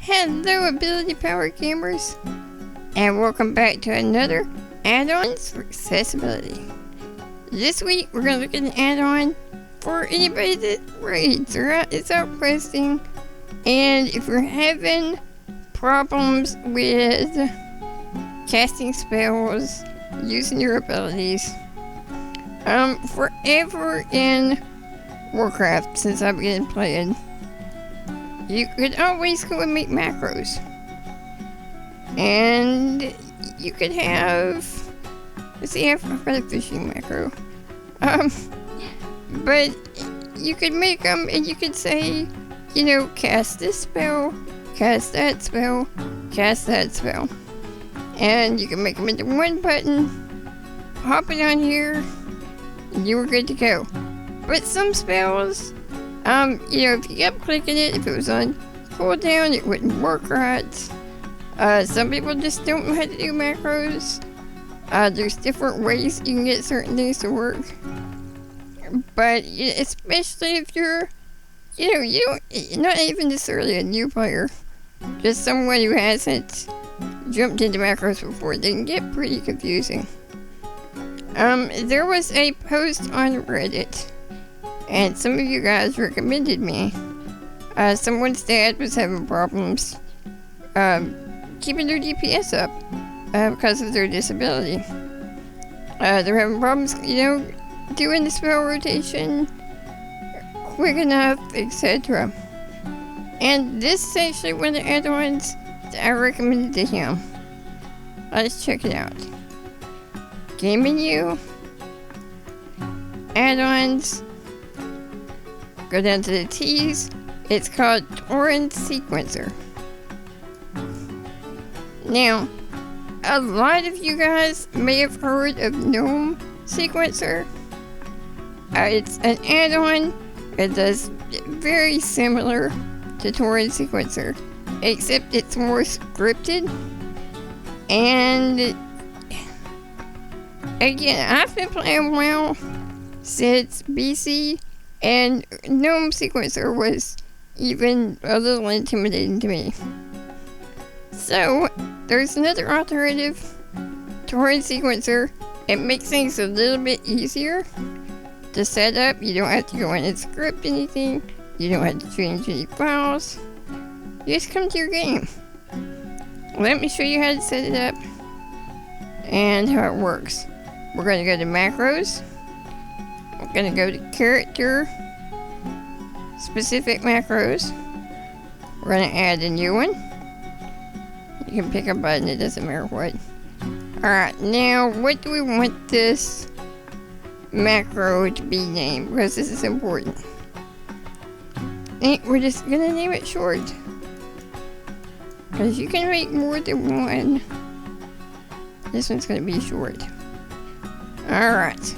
Hello ability power gamers, and welcome back to another add-ons for accessibility. This week we're going to look at an add-on for anybody that raids or is out questing, and if you're having problems with casting spells, using your abilities. Forever in Warcraft, since I've been playing, you could always go and make macros. And you could have, let's see, I've got a fishing macro. But you could make them and you could say, you know, cast this spell, cast that spell, cast that spell. And you can make them into one button, hop it on here, and you were good to go. But some spells, you know, if you kept clicking it, if it was on cooldown, it wouldn't work right. Some people just don't know how to do macros. There's different ways you can get certain things to work. But especially if you're, you know, you're not even necessarily a new player, just someone who hasn't jumped into macros before, they can get pretty confusing. There was a post on Reddit, and some of you guys recommended me. Someone's dad was having problems keeping their DPS up because of their disability. They're having problems, you know, doing the spell rotation quick enough, etc. And this is actually one of the add-ons that I recommended to him. Let's check it out. Game menu, add-ons, go down to the T's. It's called TaurenSequencer. Now, a lot of you guys may have heard of Gnome Sequencer. It's an add-on that does very similar to TaurenSequencer, except it's more scripted. And again, I've been playing WoW since BC, and Gnome Sequencer was even a little intimidating to me. So, there's another alternative, TaurenSequencer. It makes things a little bit easier to set up. You don't have to go in and script anything. You don't have to change any files. You just come to your game. Let me show you how to set it up and how it works. We're going to go to macros. We're going to go to character specific macros. We're going to add a new one. You can pick a button, it doesn't matter what. Alright, now what do we want this macro to be named? Because this is important. And we're just going to name it short. Because you can make more than one. This one's going to be short. Alright.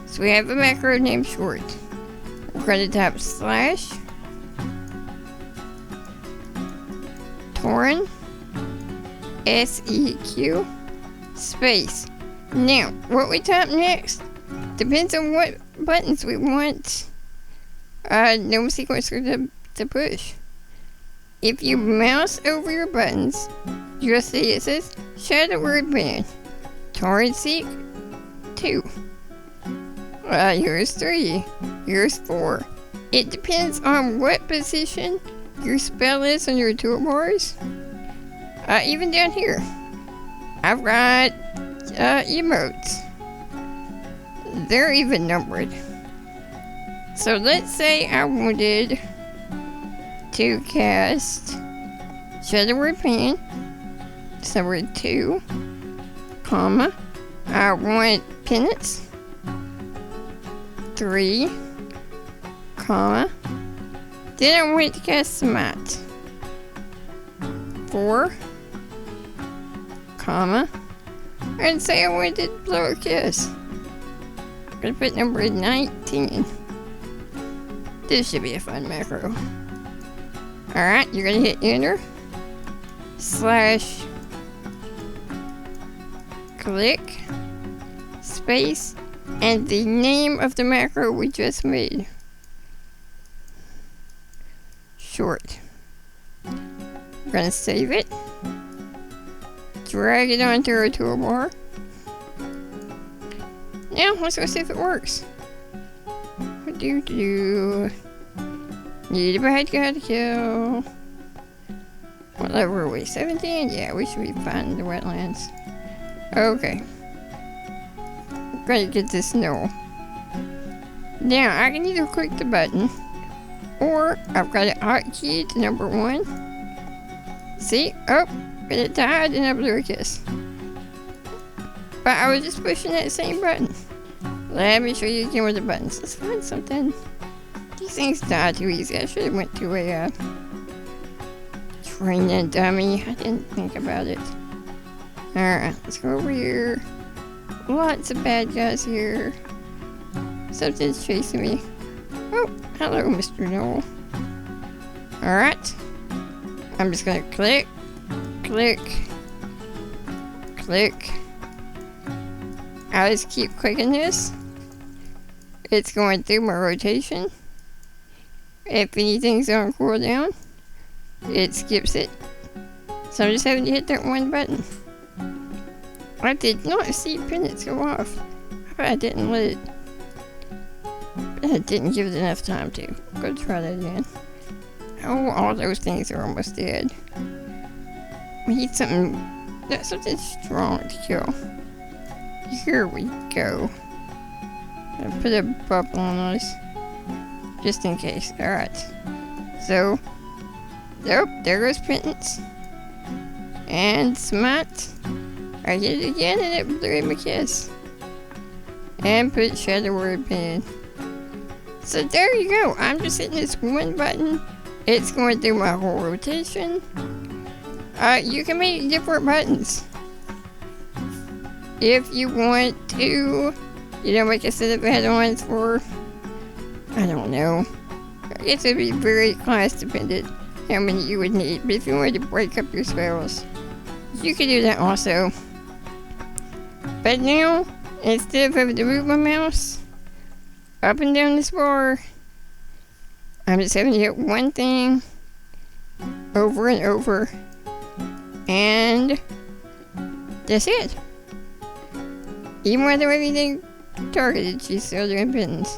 So we have a macro named short. We're going to type slash Tauren SEQ space. Now, what we type next depends on what buttons we want Gnome Sequencer to push. If you mouse over your buttons, you'll see it says Shadow Word Band, TaurenSeq 2. Here's 3. Here's 4. It depends on what position your spell is on your toolbars. Even down here, I've got emotes. They're even numbered. So let's say I wanted to cast Shadow Word Band, number 2, comma. I want Penance 3, comma. Then I want to cast Smite 4, comma. And say I wanted Blow a Kiss. I'm gonna put number 19. This should be a fun macro. Alright, you're gonna hit enter. Slash click space and the name of the macro we just made. Short. We're gonna save it. Drag it onto our toolbar. Now, let's go see if it works. Need a bad guy to kill. What level are we? 17? Yeah, we should be fine in the wetlands. Okay. Gotta get this snow. Now, I can either click the button, or I've got a hotkey to number 1. See? Oh, but it died and I blew a kiss. But I was just pushing that same button. Let me show you again with the buttons. Let's find something. These things die too easy. I should have went to a training dummy. I didn't think about it. Alright, let's go over here. Lots of bad guys here. Something's chasing me. Oh, hello, Mr. Noel. Alright. I'm just gonna click, click, click. I just keep clicking this. It's going through my rotation. If anything's on cooldown, it skips it. So I'm just having to hit that one button. I did not see pennants go off. I didn't let it. I didn't give it enough time to. Go try that again. Oh, all those things are almost dead. We need something. That's something strong to kill. Here we go. I put a bubble on us. Just in case. Alright. So. Nope, there goes Penance. And Smite. I hit it again and it blew him a kiss. And put Shadow Word Pen. So there you go. I'm just hitting this one button. It's going through my whole rotation. You can make different buttons. If you want to, you know, make a set of add-ons for, I don't know. I guess it'd be very class dependent how many you would need. But if you wanted to break up your spells, you could do that also. But now, instead of having to move my mouse up and down this bar, I'm just having to hit one thing over and over. And that's it. Even when they're everything targeted, she's still doing buttons.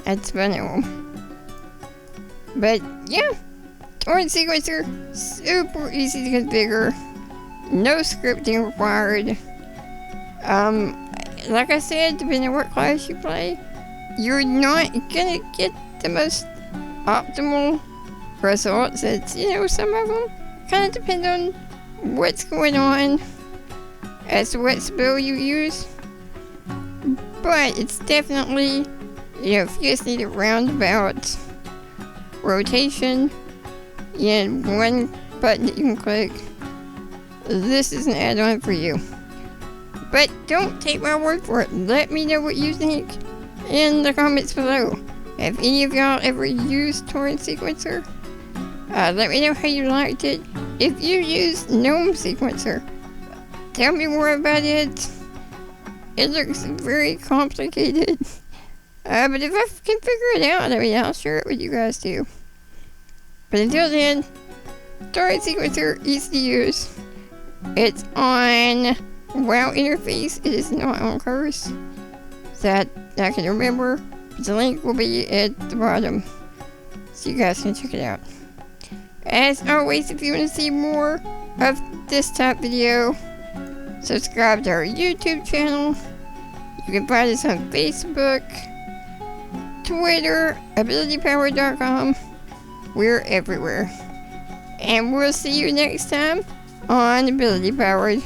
That's funny. But yeah, TaurenSequencer, super easy to configure. No scripting required. Like I said, depending on what class you play, you're not gonna get the most optimal results. It's, you know, some of them kind of depend on what's going on as to what spell you use. But it's definitely, you know, if you just need a roundabout rotation and one button that you can click, this is an add-on for you. But don't take my word for it. Let me know what you think in the comments below. Have any of y'all ever used TaurenSequencer? Let me know how you liked it. If you used TaurenSequencer, tell me more about it. It looks very complicated. But if I can figure it out, I mean, I'll share it with you guys too. But until then, TaurenSequencer, easy to use. It's on WoW interface. It is not on Curse. That I can remember. The link will be at the bottom, so you guys can check it out. As always, if you want to see more of this type video, subscribe to our YouTube channel. You can find us on Facebook, Twitter, abilitypower.com. We're everywhere. And we'll see you next time on Ability Powered.